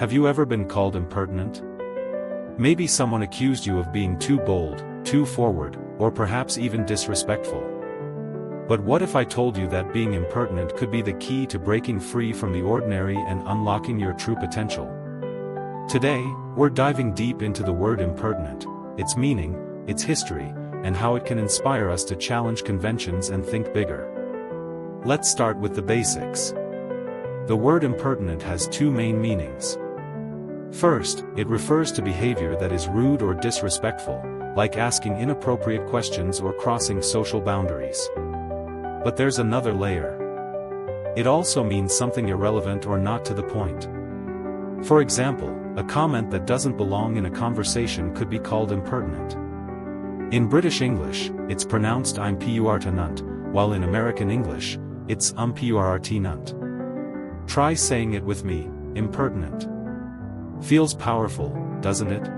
Have you ever been called impertinent? Maybe someone accused you of being too bold, too forward, or perhaps even disrespectful. But what if I told you that being impertinent could be the key to breaking free from the ordinary and unlocking your true potential? Today, we're diving deep into the word impertinent, its meaning, its history, and how it can inspire us to challenge conventions and think bigger. Let's start with the basics. The word impertinent has two main meanings. First, it refers to behavior that is rude or disrespectful, like asking inappropriate questions or crossing social boundaries. But there's another layer. It also means something irrelevant or not to the point. For example, a comment that doesn't belong in a conversation could be called impertinent. In British English, it's pronounced impertinent, while in American English, it's impertinent. Try saying it with me, impertinent. Feels powerful, doesn't it?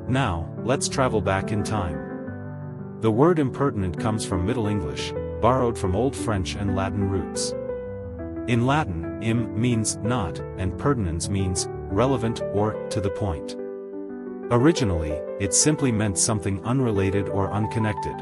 Now, let's travel back in time. The word impertinent comes from Middle English, borrowed from Old French and Latin roots. In Latin, im means not, and pertinence means relevant or to the point. Originally, it simply meant something unrelated or unconnected.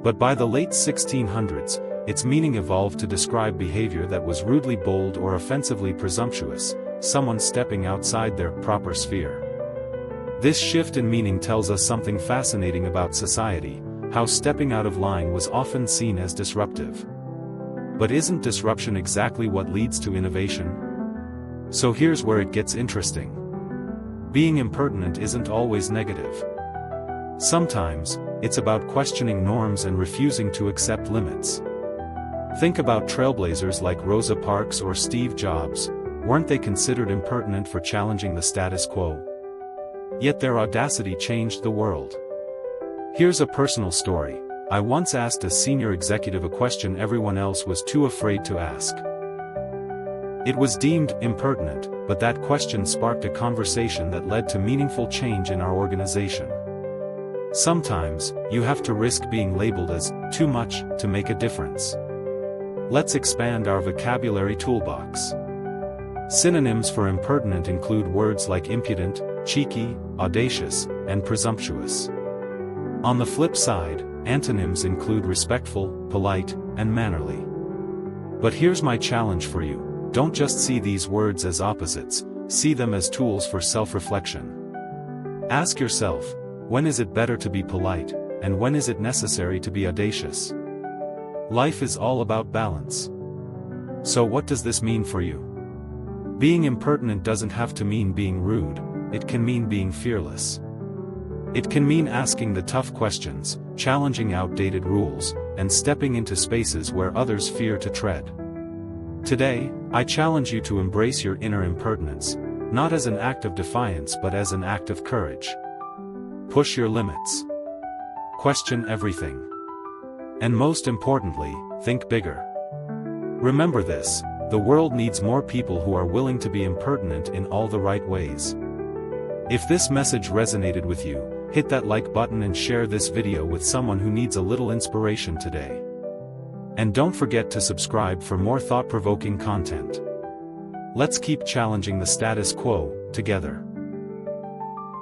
But by the late 1600s, its meaning evolved to describe behavior that was rudely bold or offensively presumptuous, someone stepping outside their proper sphere. This shift in meaning tells us something fascinating about society, how stepping out of line was often seen as disruptive. But isn't disruption exactly what leads to innovation? So here's where it gets interesting. Being impertinent isn't always negative. Sometimes, it's about questioning norms and refusing to accept limits. Think about trailblazers like Rosa Parks or Steve Jobs. Weren't they considered impertinent for challenging the status quo? Yet their audacity changed the world. Here's a personal story. I once asked a senior executive a question everyone else was too afraid to ask. It was deemed impertinent, but that question sparked a conversation that led to meaningful change in our organization. Sometimes, you have to risk being labeled as too much to make a difference. Let's expand our vocabulary toolbox. Synonyms for impertinent include words like impudent, cheeky, audacious, and presumptuous. On the flip side, antonyms include respectful, polite, and mannerly. But here's my challenge for you: don't just see these words as opposites, see them as tools for self-reflection. Ask yourself, when is it better to be polite, and when is it necessary to be audacious? Life is all about balance. So what does this mean for you? Being impertinent doesn't have to mean being rude, it can mean being fearless. It can mean asking the tough questions, challenging outdated rules, and stepping into spaces where others fear to tread. Today, I challenge you to embrace your inner impertinence, not as an act of defiance but as an act of courage. Push your limits. Question everything. And most importantly, think bigger. Remember this: the world needs more people who are willing to be impertinent in all the right ways. If this message resonated with you, hit that like button and share this video with someone who needs a little inspiration today. And don't forget to subscribe for more thought-provoking content. Let's keep challenging the status quo, together.